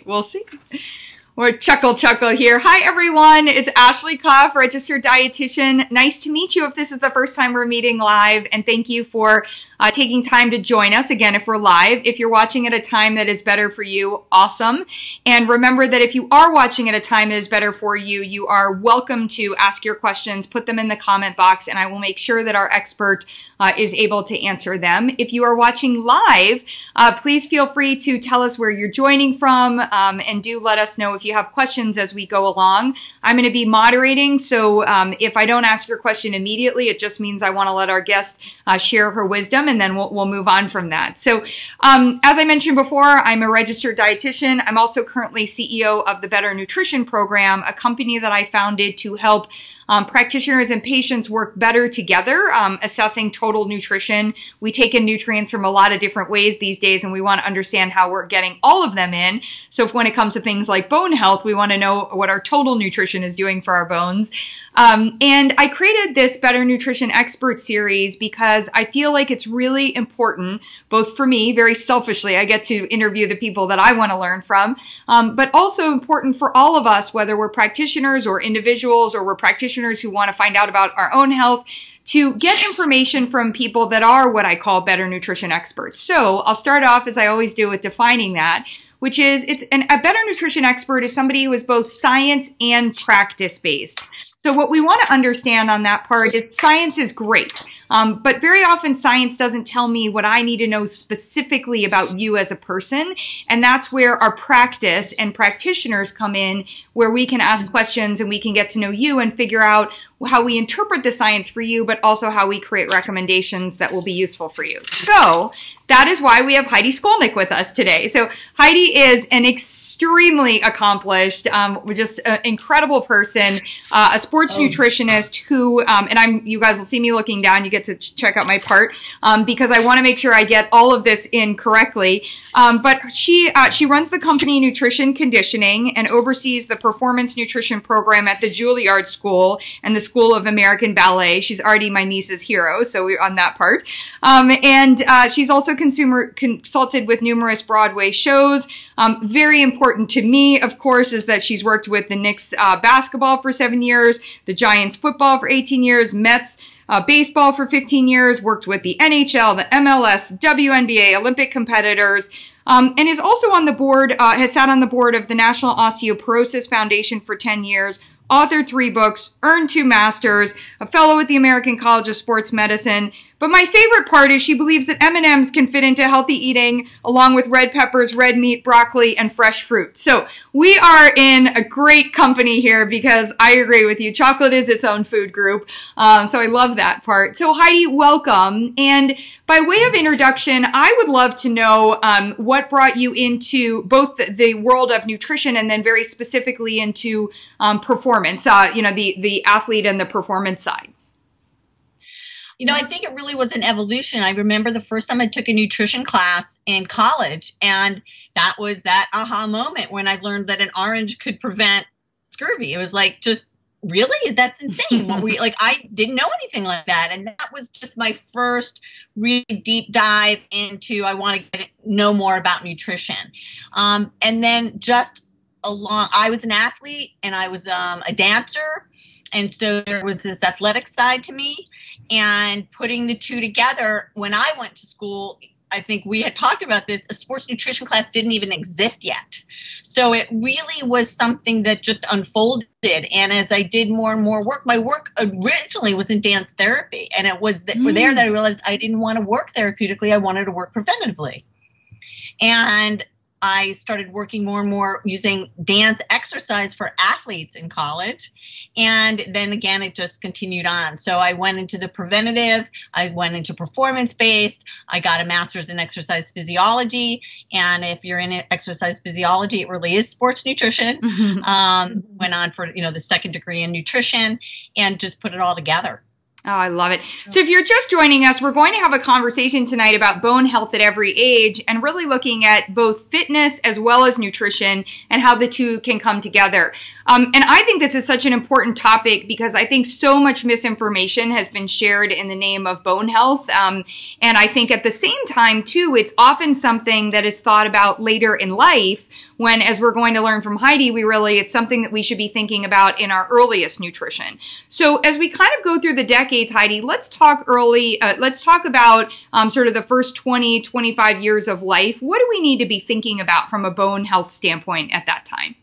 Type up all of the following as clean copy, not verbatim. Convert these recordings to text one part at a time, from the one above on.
We'll see. Or chuckle here. Hi, everyone. It's Ashley Koff, registered dietitian. Nice to meet you if this is the first time we're meeting live. And thank you for taking time to join us again if we're live. If you're watching at a time that is better for you, awesome. And remember that if you are watching at a time that is better for you, you are welcome to ask your questions, put them in the comment box, and I will make sure that our expert is able to answer them. If you are watching live, please feel free to tell us where you're joining from, and do let us know if you have questions as we go along. I'm going to be moderating, so if I don't ask your question immediately, it just means I want to let our guest share her wisdom, and then we'll move on from that. So as I mentioned before, I'm a registered dietitian. I'm also currently CEO of the Better Nutrition Program, a company that I founded to help practitioners and patients work better together, assessing total nutrition. We take in nutrients from a lot of different ways these days, and we want to understand how we're getting all of them in. So if when it comes to things like bone health, we want to know what our total nutrition is doing for our bones. And I created this Better Nutrition Expert series because I feel like it's really important, both for me, very selfishly, I get to interview the people that I want to learn from, but also important for all of us, whether we're practitioners or individuals, or we're practitioners who want to find out about our own health, to get information from people that are what I call better nutrition experts. So I'll start off, as I always do, with defining that, which is a better nutrition expert is somebody who is both science and practice-based. So what we want to understand on that part is science is great, but very often science doesn't tell me what I need to know specifically about you as a person, and that's where our practice and practitioners come in, where we can ask questions and we can get to know you and figure out how we interpret the science for you, but also how we create recommendations that will be useful for you. So that is why we have Heidi Skolnik with us today. So Heidi is an extremely accomplished, just an incredible person, a sports nutritionist who, and you guys will see me looking down, you get to check out my part, because I want to make sure I get all of this in correctly. But she runs the company Nutrition Conditioning and oversees the performance nutrition program at the Juilliard School and the School of American Ballet. She's already my niece's hero, so we're on that part. And she's also consulted with numerous Broadway shows. Very important to me, of course, is that she's worked with the Knicks basketball for 7 years, the Giants football for 18 years, Mets baseball for 15 years, worked with the NHL, the MLS, WNBA, Olympic competitors, and is also on the board, has sat on the board of the National Osteoporosis Foundation for 10 years, authored 3 books, earned 2 masters, a fellow at the American College of Sports Medicine. But my favorite part is she believes that M&Ms can fit into healthy eating along with red peppers, red meat, broccoli, and fresh fruit. So we are in a great company here because I agree with you. Chocolate is its own food group. So I love that part. So Heidi, welcome. And by way of introduction, I would love to know what brought you into both the world of nutrition and then very specifically into performance, the athlete and the performance side. I think it really was an evolution. I remember the first time I took a nutrition class in college, and that was that aha moment when I learned that an orange could prevent scurvy. It was like, just really? That's insane. I didn't know anything like that. And that was just my first really deep dive into, I want to know more about nutrition. And then I was an athlete and I was a dancer. And so there was this athletic side to me, and putting the two together, when I went to school, I think we had talked about this, a sports nutrition class didn't even exist yet. So it really was something that just unfolded. And as I did more and more work, my work originally was in dance therapy. And it was there that I realized I didn't want to work therapeutically. I wanted to work preventatively. And I started working more and more using dance exercise for athletes in college. And then again, it just continued on. So I went into the preventative, I went into performance-based, I got a master's in exercise physiology. And if you're in exercise physiology, it really is sports nutrition. Went on for, the second degree in nutrition and just put it all together. Oh, I love it. So if you're just joining us, we're going to have a conversation tonight about bone health at every age and really looking at both fitness as well as nutrition and how the two can come together. And I think this is such an important topic because I think so much misinformation has been shared in the name of bone health. And I think at the same time, too, it's often something that is thought about later in life when, as we're going to learn from Heidi, it's something that we should be thinking about in our earliest nutrition. So as we kind of go through the decades, Heidi, let's talk about sort of the first 20, 25 years of life. What do we need to be thinking about from a bone health standpoint at that time?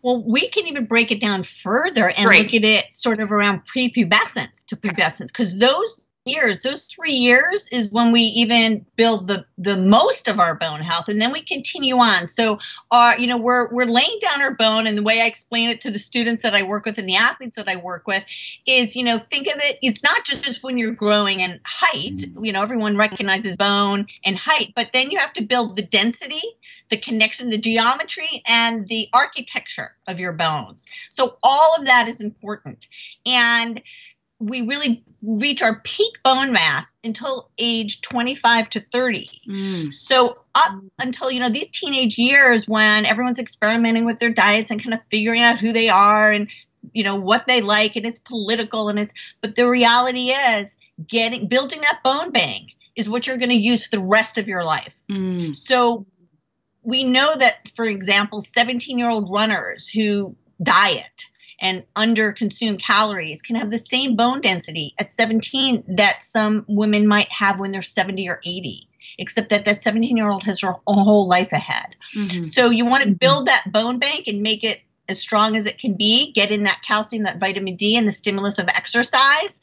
Well, we can even break it down further and look at it sort of around prepubescence to pubescence, because those 3 years is when we even build the most of our bone health, and then we continue on. So we're laying down our bone, and the way I explain it to the students that I work with and the athletes that I work with is, think of it, it's not just when you're growing in height. Everyone recognizes bone and height, but then you have to build the density, the connection, the geometry, and the architecture of your bones. So all of that is important. And we really reach our peak bone mass until age 25 to 30. So up until, these teenage years when everyone's experimenting with their diets and kind of figuring out who they are and, what they like, and it's political but the reality is building that bone bank is what you're going to use for the rest of your life. So we know that, for example, 17-year-old runners who diet and under-consume calories can have the same bone density at 17 that some women might have when they're 70 or 80, except that 17-year-old has her whole life ahead. So you want to build that bone bank and make it as strong as it can be, get in that calcium, that vitamin D, and the stimulus of exercise.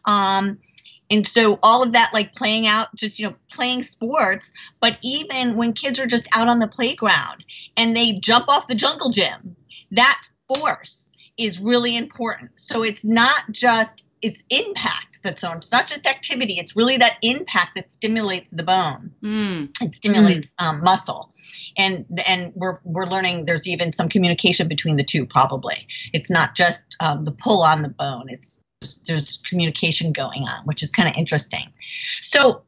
And so all of that, like playing out, just, playing sports, but even when kids are just out on the playground and they jump off the jungle gym, that force is really important. So it's not just its impact that's on, it's not just activity, it's really that impact that stimulates the bone. It stimulates muscle. And we're learning there's even some communication between the two, probably. It's not just the pull on the bone, there's communication going on, which is kind of interesting. So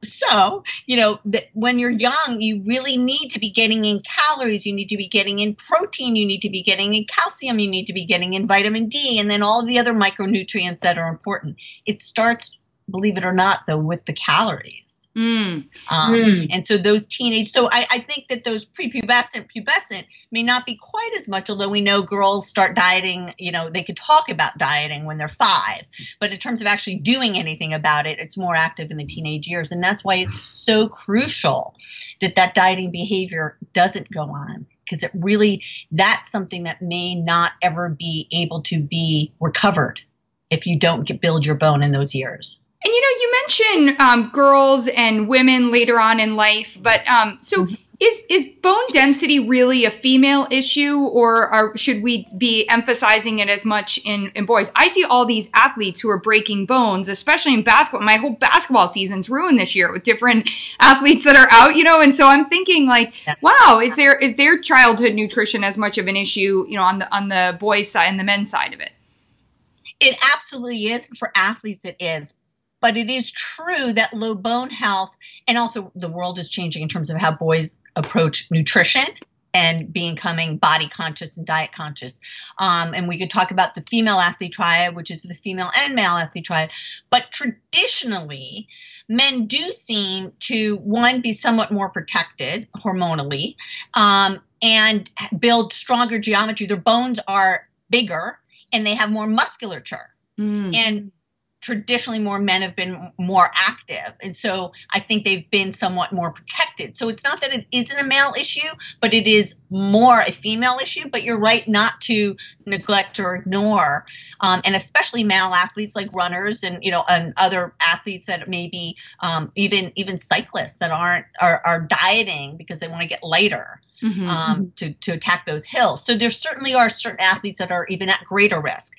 when you're young, you really need to be getting in calories, you need to be getting in protein, you need to be getting in calcium, you need to be getting in vitamin D, and then all of the other micronutrients that are important. It starts, believe it or not, though, with the calories. And so those teenage, so I think that those pubescent may not be quite as much, although we know girls start dieting, they could talk about dieting when they're 5, but in terms of actually doing anything about it, it's more active in the teenage years. And that's why it's so crucial that dieting behavior doesn't go on, because that's something that may not ever be able to be recovered if you don't build your bone in those years. And you mentioned girls and women later on in life, but so is bone density really a female issue, or should we be emphasizing it as much in boys? I see all these athletes who are breaking bones, especially in basketball. My whole basketball season's ruined this year with different athletes that are out, and so I'm thinking wow, is their childhood nutrition as much of an issue, on the boys' side and the men's side of it? It absolutely is. For athletes, it is. But it is true that low bone health, and also the world is changing in terms of how boys approach nutrition and becoming body conscious and diet conscious. And we could talk about the female athlete triad, which is the female and male athlete triad. But traditionally, men do seem to, one, be somewhat more protected hormonally, and build stronger geometry. Their bones are bigger and they have more musculature. And traditionally more men have been more active. And so I think they've been somewhat more protected. So it's not that it isn't a male issue, but it is more a female issue. But you're right not to neglect or ignore, and especially male athletes like runners and, and other athletes that maybe even cyclists that are dieting because they want to get lighter. To attack those hills. So there certainly are certain athletes that are even at greater risk.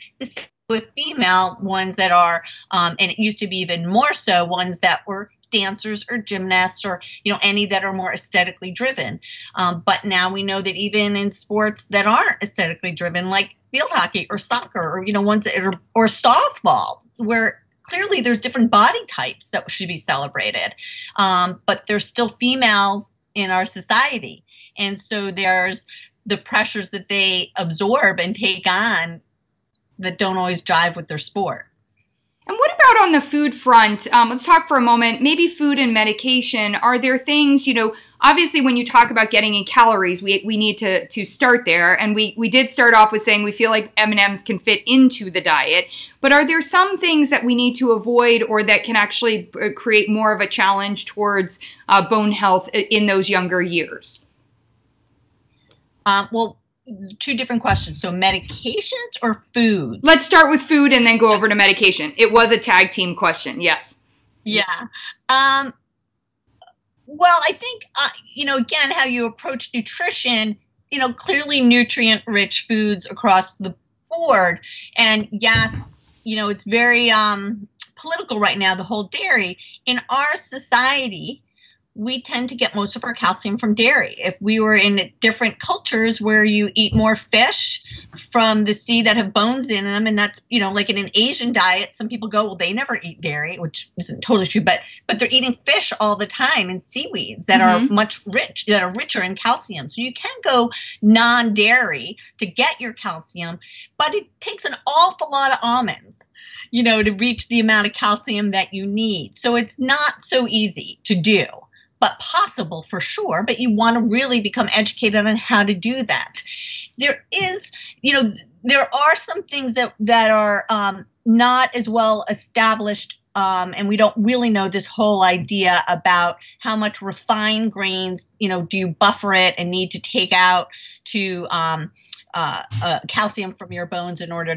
With female ones that are, and it used to be even more so, ones that were dancers or gymnasts or, any that are more aesthetically driven. But now we know that even in sports that aren't aesthetically driven, like field hockey or soccer or, ones that are, or softball, where clearly there's different body types that should be celebrated. But there's still females in our society. And so there's the pressures that they absorb and take on that don't always jive with their sport. And what about on the food front? Let's talk for a moment, maybe food and medication. Are there things, obviously when you talk about getting in calories, we need to start there. And we did start off with saying we feel like M&Ms can fit into the diet. But are there some things that we need to avoid or that can actually create more of a challenge towards bone health in those younger years? Well, two different questions. So medications or food? Let's start with food and then go over to medication. It was a tag team question. Yes. Yeah. Well, I think, again, how you approach nutrition, clearly nutrient rich foods across the board. And yes, it's very political right now, the whole dairy. In our society, we tend to get most of our calcium from dairy. If we were in different cultures where you eat more fish from the sea that have bones in them, and that's, like in an Asian diet, some people go, well, they never eat dairy, which isn't totally true, but they're eating fish all the time and seaweeds that are that are richer in calcium. So you can go non-dairy to get your calcium, but it takes an awful lot of almonds to reach the amount of calcium that you need. So it's not so easy to do, but possible for sure. But you want to really become educated on how to do that. There is, there are some things that are not as well established, and we don't really know this whole idea about how much refined grains, do you buffer it and need to take out to calcium from your bones in order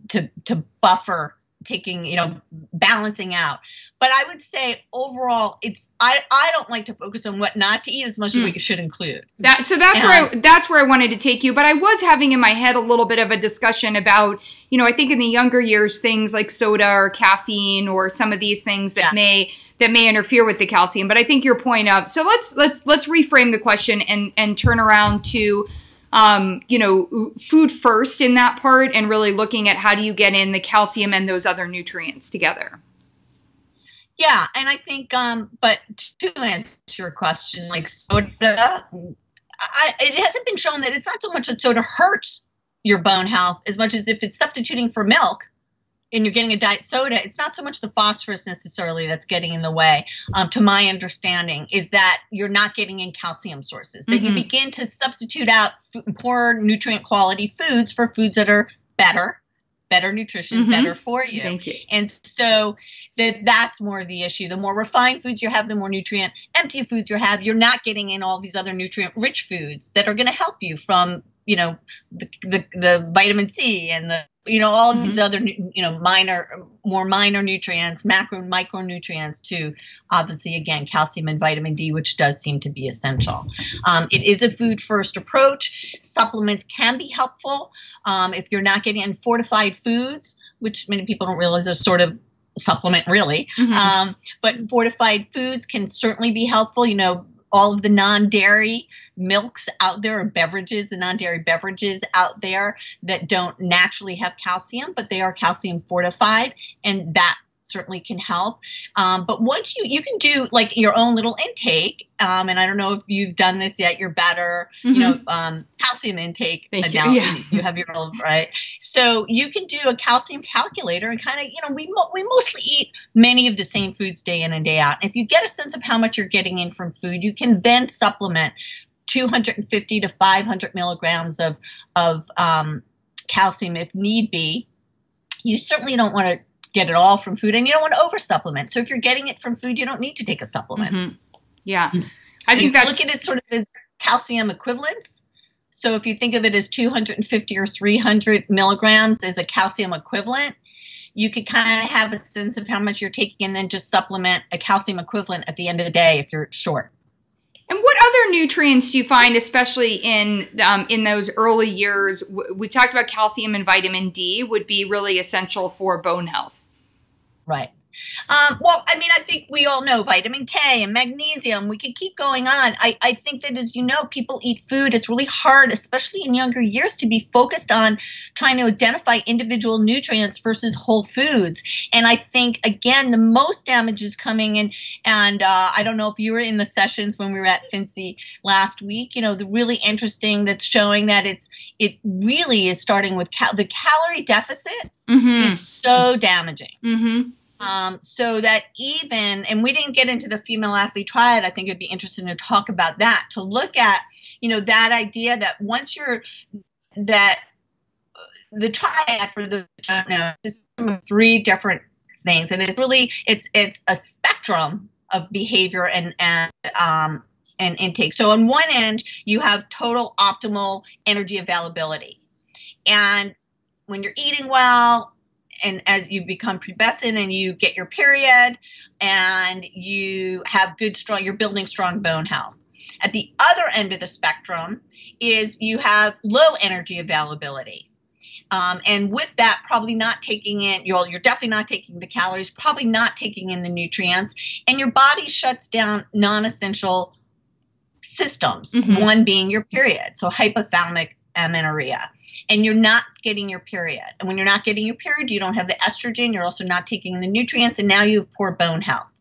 to buffer taking, balancing out. But I would say overall, I don't like to focus on what not to eat as much as what you should include. That's where I wanted to take you. But I was having in my head a little bit of a discussion about, I think in the younger years, things like soda or caffeine or some of these things that may interfere with the calcium. But I think your point of, so let's reframe the question and turn around to food first in that part and really looking at how do you get in the calcium and those other nutrients together. Yeah. And I think, but to answer your question, like soda, it hasn't been shown that it's not so much that soda hurts your bone health as much as if it's substituting for milk and you're getting a diet soda, it's not so much the phosphorus necessarily that's getting in the way, to my understanding, is that you're not getting in calcium sources, that you begin to substitute out poor nutrient quality foods for foods that are better nutrition, better for you. Thank you. And so that's more of the issue. The more refined foods you have, the more nutrient empty foods you have, you're not getting in all these other nutrient rich foods that are going to help you from, the vitamin C and all of these other, more minor nutrients, macro and micronutrients to obviously, again, calcium and vitamin D, which does seem to be essential. It is a food first approach. Supplements can be helpful if you're not getting in fortified foods, which many people don't realize are sort of supplement really. But fortified foods can certainly be helpful. All of the non-dairy milks out there or beverages, the non-dairy beverages out there that don't naturally have calcium, but they are calcium fortified, and that certainly can help. But once you can do like your own little intake, and I don't know if you've done this yet, your better, calcium intake. You have your own, right? So you can do a calcium calculator and kind of, we mostly eat many of the same foods day in and day out. And if you get a sense of how much you're getting in from food, you can then supplement 250 to 500 milligrams of calcium if need be. You certainly don't want to get it all from food, and you don't want to over supplement. So if you're getting it from food, you don't need to take a supplement. Yeah. I think look at it sort of as calcium equivalents. So if you think of it as 250 or 300 milligrams as a calcium equivalent, you could kind of have a sense of how much you're taking and then just supplement a calcium equivalent at the end of the day if you're short. And what other nutrients do you find, especially in those early years? We've talked about calcium and vitamin D would be really essential for bone health. Right. Well, I mean, I think we all know vitamin K and magnesium. We could keep going on. I think that, as you know, people eat food. It's really hard, especially in younger years, to be focused on trying to identify individual nutrients versus whole foods. And I think, again, the most damage is coming in. And I don't know if you were in the sessions when we were at FNCE last week, you know, the really interesting that's showing that it really is starting with the calorie deficit is so damaging. So that even, and we didn't get into the female athlete triad, I think it'd be interesting to talk about that, to look at, you know, that idea that once that the triad, for the, you know, is three different things. And it's really, it's a spectrum of behavior and intake. So on one end, you have total optimal energy availability. And when you're eating well, and as you become pubescent and you get your period and you have you're building strong bone health. At the other end of the spectrum is you have low energy availability. And with that, probably not taking in, you're definitely not taking the calories, probably not taking in the nutrients, and your body shuts down non-essential systems, one being your period, so hypothalamic amenorrhea. And you're not getting your period. And when you're not getting your period, you don't have the estrogen, you're also not taking the nutrients, and now you have poor bone health.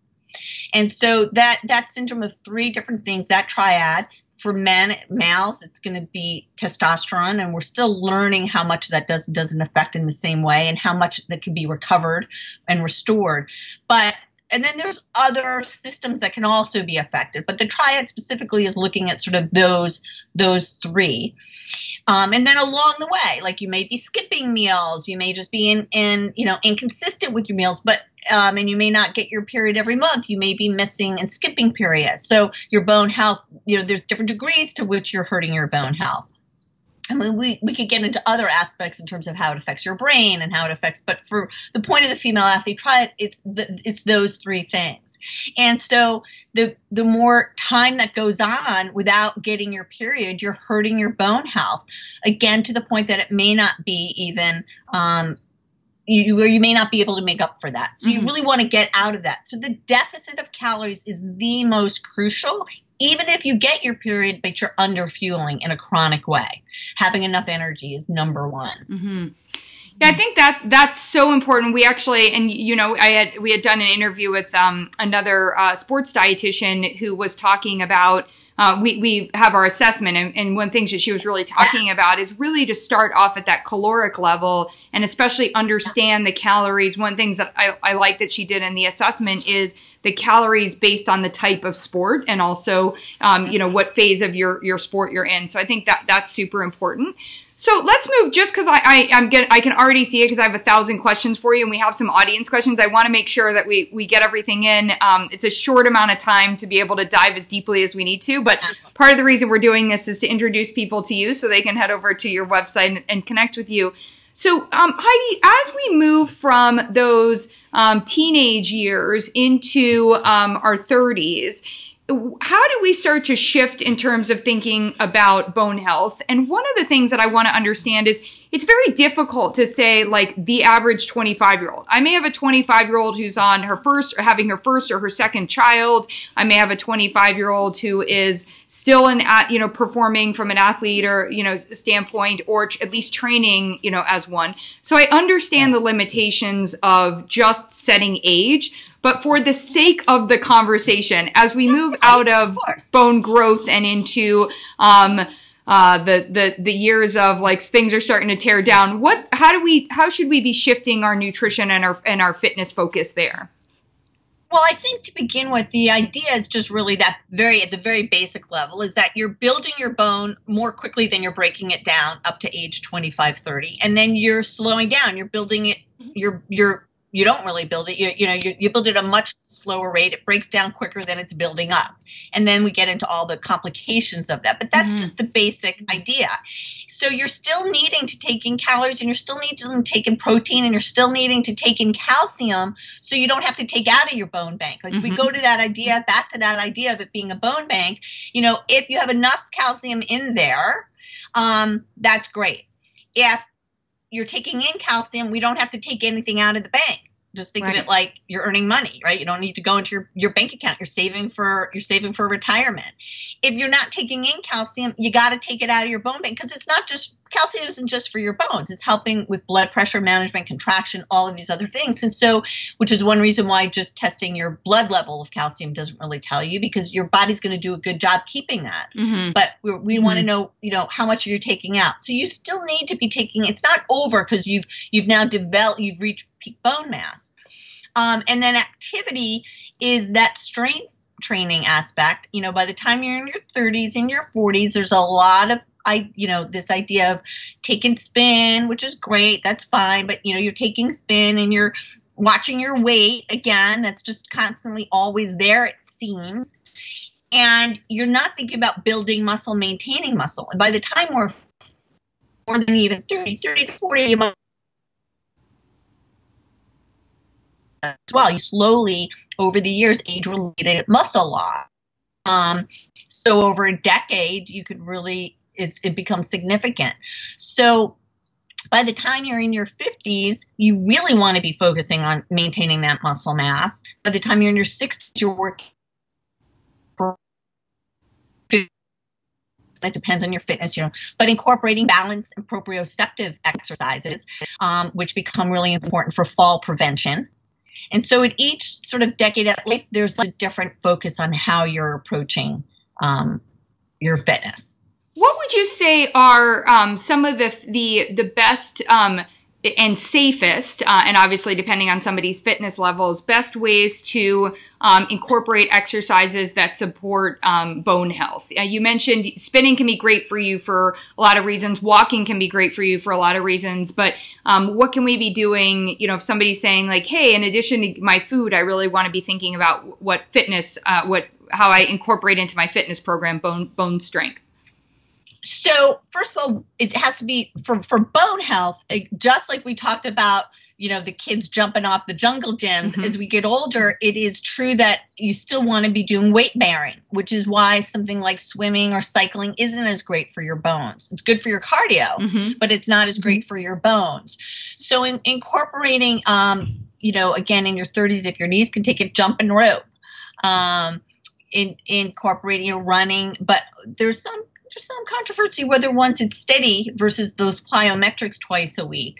And so that syndrome of three different things, that triad, for males, it's going to be testosterone, and we're still learning how much that doesn't affect in the same way and how much that can be recovered and restored. And then there's other systems that can also be affected, but the triad specifically is looking at sort of those three. And then along the way, like you may be skipping meals, you may just be inconsistent with your meals, but and you may not get your period every month. You may be missing and skipping periods. So your bone health, you know, there's different degrees to which you're hurting your bone health. I mean, we could get into other aspects in terms of how it affects your brain and how it affects, but for the point of the female athlete triad, it's those three things. And so the more time that goes on without getting your period, you're hurting your bone health. Again, to the point that it may not be even, where you may not be able to make up for that. So you really want to get out of that. So the deficit of calories is the most crucial. Even if you get your period, but you're under fueling in a chronic way, having enough energy is number one. Yeah, I think that's so important. We actually, and you know, we had done an interview with another sports dietitian who was talking about. We have our assessment, and one thing that she was really talking about is really to start off at that caloric level and especially understand the calories. One of the things that I like that she did in the assessment is the calories based on the type of sport and also, you know, what phase of your sport you're in. So I think that's super important. So let's move, just because I can already see it because I have 1,000 questions for you and we have some audience questions. I want to make sure that we get everything in. It's a short amount of time to be able to dive as deeply as we need to, but part of the reason we're doing this is to introduce people to you so they can head over to your website and connect with you. So Heidi, as we move from those teenage years into our 30s, how do we start to shift in terms of thinking about bone health? And one of the things that I want to understand is it's very difficult to say like the average 25-year-old. I may have a 25-year-old who's on her first or having her first or her second child. I may have a 25-year-old who is still performing from an athlete or, you know, standpoint, or at least training, you know, as one. So I understand the limitations of just setting age. But for the sake of the conversation, as we move out of bone growth and into the years of like things are starting to tear down, how should we be shifting our nutrition and our fitness focus there? Well, I think to begin with, the idea is just really that at the very basic level is that you're building your bone more quickly than you're breaking it down up to age 25, 30. And then you're slowing down. You're building it. You don't really build it. You build it at a much slower rate. It breaks down quicker than it's building up. And then we get into all the complications of that. But that's just the basic idea. So you're still needing to take in calories, and you're still needing to take in protein, and you're still needing to take in calcium so you don't have to take out of your bone bank. Like if we go to that idea, back to that idea of it being a bone bank, you know, if you have enough calcium in there, that's great. If you're taking in calcium, we don't have to take anything out of the bank. Just think of it like you're earning money, right? You don't need to go into your bank account. You're saving for retirement. If you're not taking in calcium, you got to take it out of your bone bank, because it's not just calcium isn't just for your bones. It's helping with blood pressure management, contraction, all of these other things. And so, which is one reason why just testing your blood level of calcium doesn't really tell you, because your body's going to do a good job keeping that. But we want to know, how much you're taking out. So you still need to be taking. It's not over because you've now developed, you've reached peak bone mass. And then activity is that strength training aspect. By the time you're in your 30s and your 40s, there's a lot of this idea of taking spin, which is great. That's fine. But, you're taking spin and you're watching your weight. Again, that's just constantly always there, it seems. And you're not thinking about building muscle, maintaining muscle. And by the time we're more than even 30 to 40, you might as well. You slowly, over the years, age-related muscle loss. So over a decade, you could really, it becomes significant. So by the time you're in your 50s, you really want to be focusing on maintaining that muscle mass. By the time you're in your 60s, you're working. It depends on your fitness, but incorporating balance and proprioceptive exercises, which become really important for fall prevention. And so at each sort of decade of life, there's a different focus on how you're approaching your fitness. What would you say are some of the best and safest, and obviously depending on somebody's fitness levels, best ways to incorporate exercises that support bone health? You mentioned spinning can be great for you for a lot of reasons. Walking can be great for you for a lot of reasons. But what can we be doing, if somebody's saying like, hey, in addition to my food, I really want to be thinking about what fitness, how I incorporate into my fitness program bone strength? So first of all, it has to be for bone health, just like we talked about, the kids jumping off the jungle gyms. As we get older, it is true that you still want to be doing weight bearing, which is why something like swimming or cycling isn't as great for your bones. It's good for your cardio, but it's not as great for your bones. So incorporating, again, in your 30s, if your knees can take it, jumping rope, incorporating running, but there's some controversy whether once it's steady versus those plyometrics twice a week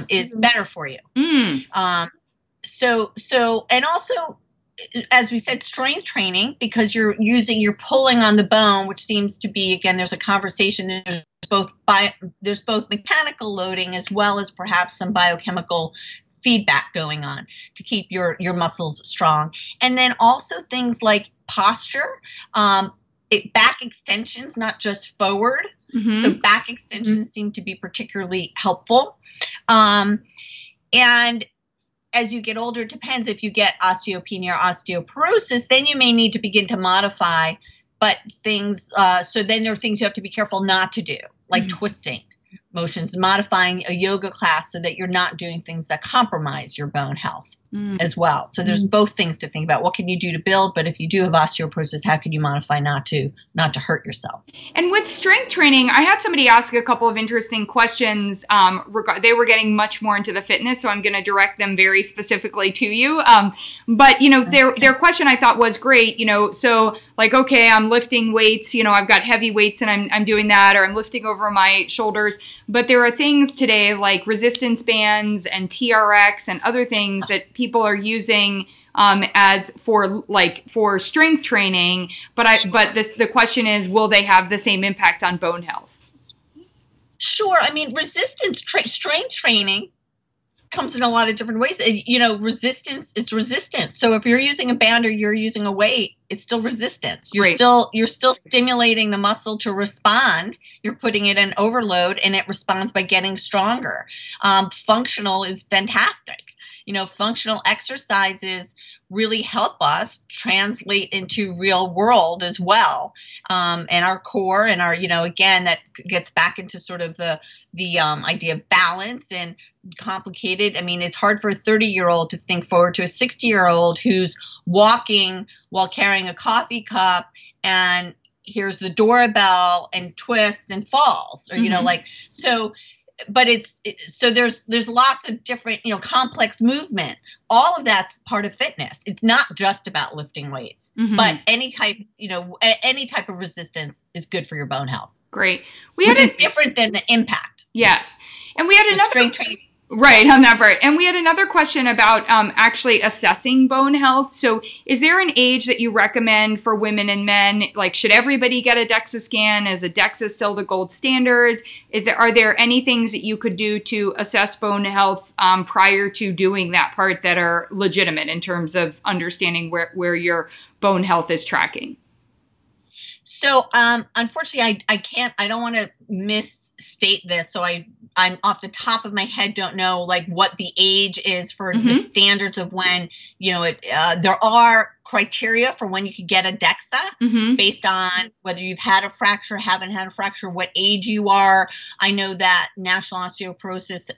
is better for you. So and also, as we said, strength training, because you're pulling on the bone, which seems to be, again, there's a conversation. There's both mechanical loading as well as perhaps some biochemical feedback going on to keep your muscles strong. And then also things like posture, back extensions, not just forward. So back extensions seem to be particularly helpful. And as you get older, it depends. If you get osteopenia or osteoporosis, then you may need to begin to modify. But so then there are things you have to be careful not to do, like twisting motions, modifying a yoga class so that you're not doing things that compromise your bone health as well. So there's both things to think about. What can you do to build? But if you do have osteoporosis, how can you modify not to hurt yourself? And with strength training, I had somebody ask a couple of interesting questions. They were getting much more into the fitness, so I'm going to direct them very specifically to you. But their question I thought was great. So like, okay, I'm lifting weights. I've got heavy weights and I'm doing that, or I'm lifting over my shoulders. But there are things today like resistance bands and TRX and other things that people are using as for strength training. But the question is, will they have the same impact on bone health? Sure. I mean, strength training comes in a lot of different ways. Resistance, it's resistance. So if you're using a band or you're using a weight, it's still resistance. You're still stimulating the muscle to respond. You're putting it in overload and it responds by getting stronger. Functional is fantastic. Functional exercises really help us translate into real world as well. And our core and our, again, that gets back into sort of the idea of balance and complicated. I mean, it's hard for a 30-year-old to think forward to a 60-year-old who's walking while carrying a coffee cup and hears the doorbell and twists and falls, or, so so there's lots of different, complex movement. All of that's part of fitness. It's not just about lifting weights, but any type of resistance is good for your bone health. Great. Which is different than the impact. Yes. And we had another strength training. Right, on that part. And we had another question about actually assessing bone health. So is there an age that you recommend for women and men? Like, should everybody get a DEXA scan? Is a DEXA still the gold standard? Are there any things that you could do to assess bone health prior to doing that part that are legitimate in terms of understanding where your bone health is tracking? So, unfortunately, I don't want to misstate this. So I'm off the top of my head, don't know like what the age is for the standards of when, there are criteria for when you can get a DEXA based on whether you've had a fracture, haven't had a fracture, what age you are. I know that National Osteoporosis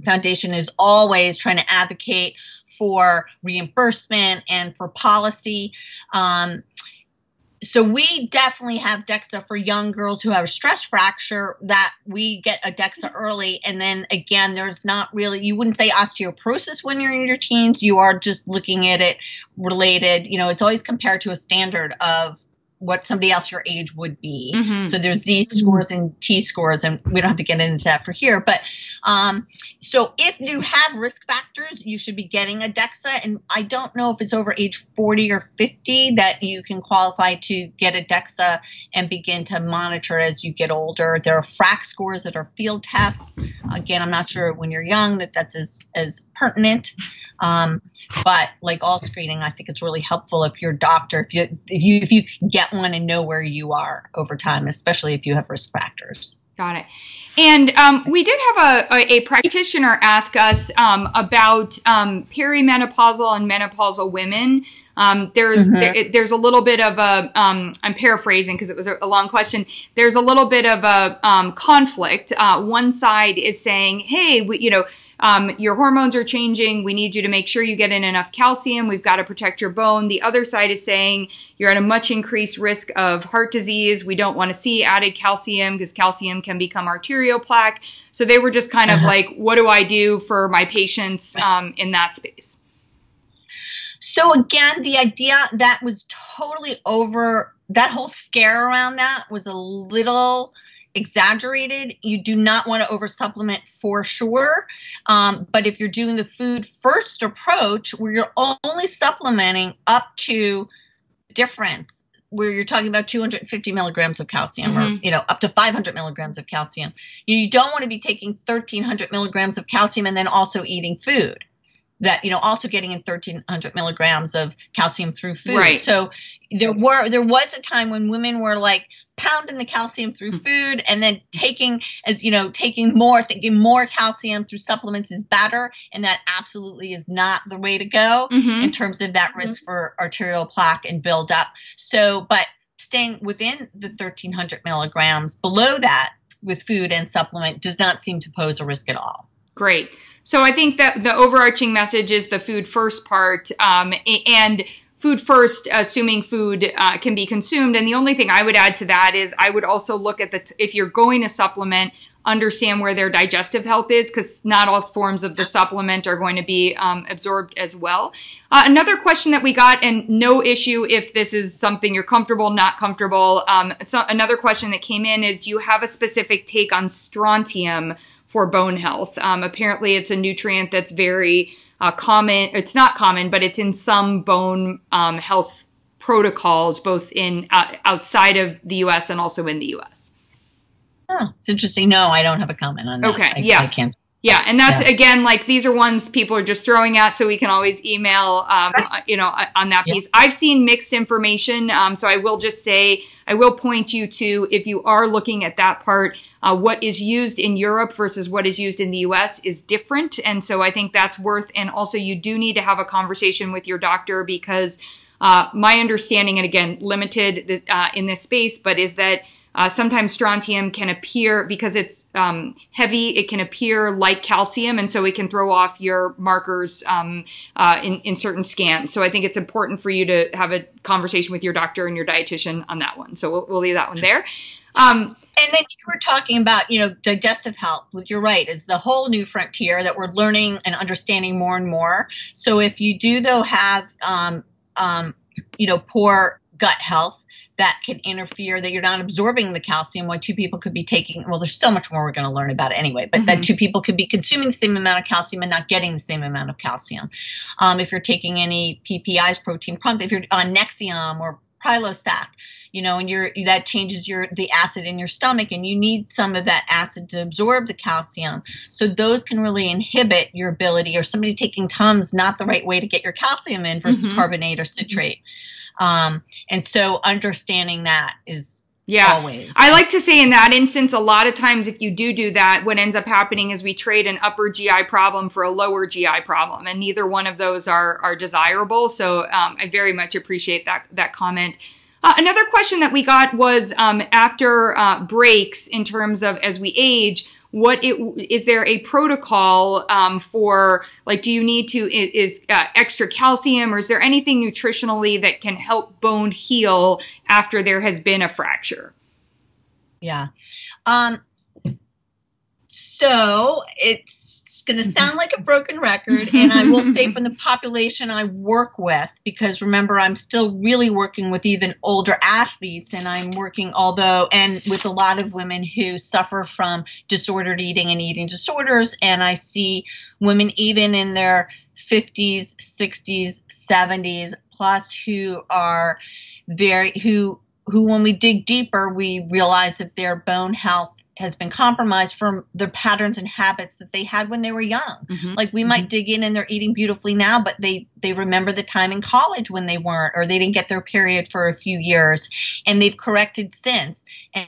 Foundation is always trying to advocate for reimbursement and for policy. So we definitely have DEXA for young girls who have a stress fracture, that we get a DEXA early. And then again, there's not really, you wouldn't say osteoporosis when you're in your teens. You are just looking at it related. It's always compared to a standard of what somebody else your age would be. So there's Z scores and T scores, and we don't have to get into that for here. But so if you have risk factors, you should be getting a DEXA. And I don't know if it's over age 40 or 50 that you can qualify to get a DEXA and begin to monitor as you get older. There are FRAC scores that are field tests. Again, I'm not sure when you're young that's as pertinent. But like all screening, I think it's really helpful if your doctor, if you can get one and know where you are over time, especially if you have risk factors. Got it. And we did have a practitioner ask us about perimenopausal and menopausal women. There's a little bit of a, I'm paraphrasing because it was a long question. There's a little bit of a conflict. One side is saying, hey, your hormones are changing. We need you to make sure you get in enough calcium. We've got to protect your bone. The other side is saying you're at a much increased risk of heart disease. We don't want to see added calcium because calcium can become arterial plaque. So they were just kind of like, what do I do for my patients in that space? So again, the idea that was totally over, that whole scare around that was a little exaggerated. You do not want to oversupplement for sure. But if you're doing the food first approach where you're only supplementing up to difference, where you're talking about 250 milligrams of calcium or, up to 500 milligrams of calcium, you don't want to be taking 1,300 milligrams of calcium and then also eating food. That, also getting in 1,300 milligrams of calcium through food. Right. So there was a time when women were like pounding the calcium through food and then thinking more calcium through supplements is better. And that absolutely is not the way to go in terms of that risk for arterial plaque and buildup. So, but staying within the 1,300 milligrams below that with food and supplement does not seem to pose a risk at all. Great. So I think that the overarching message is the food first part, and food first, assuming food can be consumed. And the only thing I would add to that is I would also look at if you're going to supplement, understand where their digestive health is, because not all forms of the supplement are going to be absorbed as well. Another question that we got, and no issue if this is something you're comfortable, not comfortable. So another question that came in is, do you have a specific take on strontium for bone health? Apparently it's a nutrient that's very common. It's not common, but it's in some bone health protocols, both in outside of the U.S. and also in the U.S. Oh, it's interesting. No, I don't have a comment on that. Okay. I can't. Yeah. And that's, again, like these are ones people are just throwing out, so we can always email, on that piece. I've seen mixed information. So I will just say, I will point you to, if you are looking at that part, what is used in Europe versus what is used in the US is different. And so I think that's worth, and also you do need to have a conversation with your doctor, because my understanding, and again, limited in this space, but is that sometimes strontium can appear, because it's heavy, it can appear like calcium, and so it can throw off your markers in certain scans. So I think it's important for you to have a conversation with your doctor and your dietitian on that one. So we'll leave that one there. And then you were talking about, digestive health. You're right, is the whole new frontier that we're learning and understanding more and more. So if you do, though, have, poor gut health, that can interfere, that you're not absorbing the calcium, why two people could be taking, well, there's so much more we're going to learn about it anyway, but that two people could be consuming the same amount of calcium and not getting the same amount of calcium. If you're taking any PPIs, protein pump, if you're on Nexium or Prilosec, and that changes the acid in your stomach, and you need some of that acid to absorb the calcium. So those can really inhibit your ability, or somebody taking Tums, not the right way to get your calcium in versus carbonate or citrate. And so understanding that is always. I like to say in that instance, a lot of times if you do that, what ends up happening is we trade an upper GI problem for a lower GI problem, and neither one of those are desirable. So I very much appreciate that comment. Another question that we got was after breaks, in terms of as we age, is there a protocol for, like, do you need is extra calcium, or is there anything nutritionally that can help bone heal after there has been a fracture? Yeah. So it's going to sound like a broken record, and I will say from the population I work with, because remember, I'm still really working with even older athletes, and I'm working and with a lot of women who suffer from disordered eating and eating disorders, and I see women even in their 50s, 60s, 70s plus who are who when we dig deeper, we realize that their bone health has been compromised from the patterns and habits that they had when they were young. Like we might dig in and they're eating beautifully now, but they remember the time in college when they weren't, or they didn't get their period for a few years, and they've corrected since,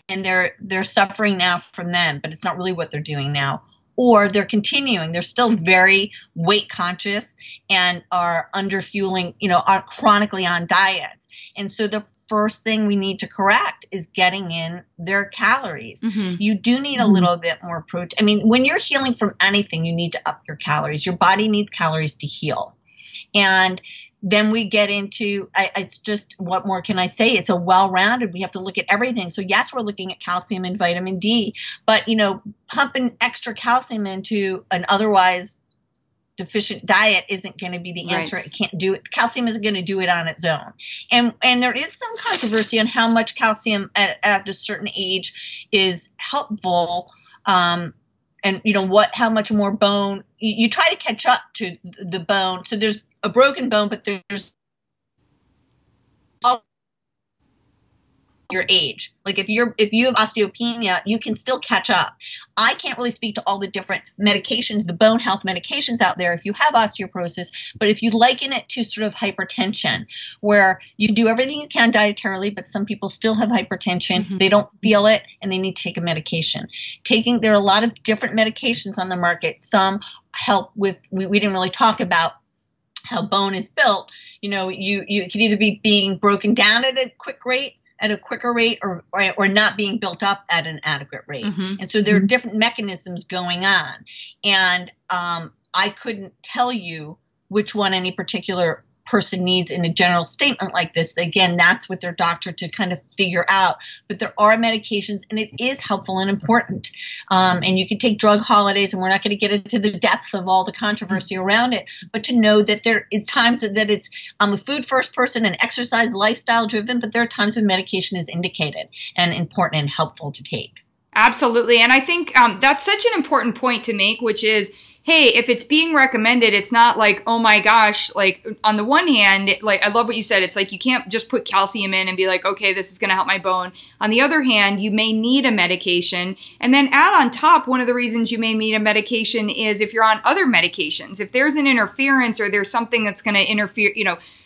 and they're suffering now from them, but it's not really what they're doing now. Or they're continuing, they're still very weight conscious and are under fueling, are chronically on diets. And so the first thing we need to correct is getting in their calories. You do need a little bit more protein. I mean, when you're healing from anything, you need to up your calories. Your body needs calories to heal. And then we get into, it's just, what more can I say? It's a well-rounded, we have to look at everything. So yes, we're looking at calcium and vitamin D, but, pumping extra calcium into an otherwise deficient diet isn't going to be the answer. Right. It can't do it. Calcium isn't going to do it on its own. And there is some controversy on how much calcium at a certain age is helpful. And how much more bone you try to catch up to the bone. So there's a broken bone, but there's your age. Like if you have osteopenia, you can still catch up. I can't really speak to all the different medications, the bone health medications out there if you have osteoporosis, but if you liken it to sort of hypertension, where you do everything you can dietarily, but some people still have hypertension, they don't feel it, and they need to take a medication. There are a lot of different medications on the market. Some help with, we didn't really talk about how bone is built. You can either be being broken down at a quicker rate, or not being built up at an adequate rate. And so there are different mechanisms going on. And I couldn't tell you which one any particular person needs in a general statement like this. Again, that's with their doctor to kind of figure out. But there are medications, and it is helpful and important. And you can take drug holidays, and we're not going to get into the depth of all the controversy around it, but to know that there is times that it's a food first person and exercise lifestyle driven, but there are times when medication is indicated and important and helpful to take. Absolutely. And I think that's such an important point to make, which is, hey, if it's being recommended, it's not like, oh my gosh, like on the one hand, like I love what you said. It's like you can't just put calcium in and be like, okay, this is going to help my bone. On the other hand, you may need a medication. And then add on top, one of the reasons you may need a medication is if you're on other medications. If there's an interference or there's something that's going to interfere,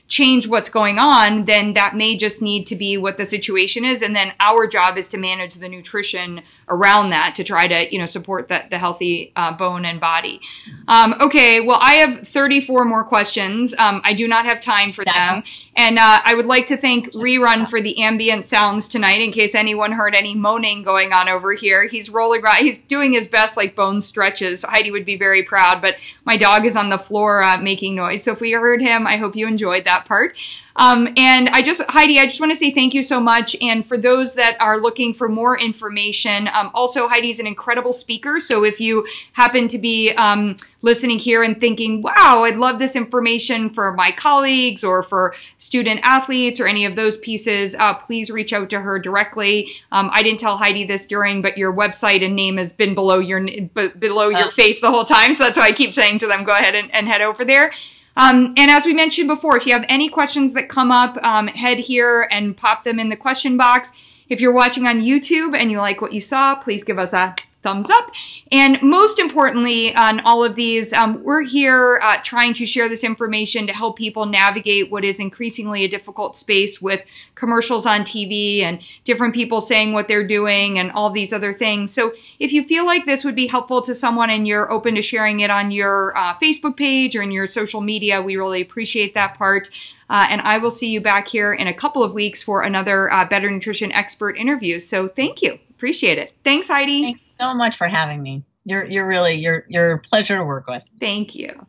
change what's going on, then that may just need to be what the situation is. And then our job is to manage the nutrition around that to try to, support the healthy bone and body. Okay, well, I have 34 more questions. I do not have time for them. And I would like to thank Rerun for the ambient sounds tonight, in case anyone heard any moaning going on over here. He's rolling around. He's doing his best, like bone stretches. Heidi would be very proud, but my dog is on the floor making noise. So if we heard him, I hope you enjoyed that. that part. And Heidi, I just want to say thank you so much. And for those that are looking for more information, also Heidi's an incredible speaker. So if you happen to be listening here and thinking, wow, I'd love this information for my colleagues or for student athletes or any of those pieces, please reach out to her directly. I didn't tell Heidi this but your website and name has been below your face the whole time. So that's why I keep saying to them, go ahead and head over there. And as we mentioned before, if you have any questions that come up, head here and pop them in the question box. If you're watching on YouTube and you like what you saw, please give us a thumbs up. And most importantly, on all of these, we're here trying to share this information to help people navigate what is increasingly a difficult space with commercials on TV and different people saying what they're doing and all these other things. So if you feel like this would be helpful to someone and you're open to sharing it on your Facebook page or in your social media, we really appreciate that part. And I will see you back here in a couple of weeks for another Better Nutrition Expert interview. So thank you. Appreciate it. Thanks, Heidi. Thanks so much for having me. You're a pleasure to work with. Thank you.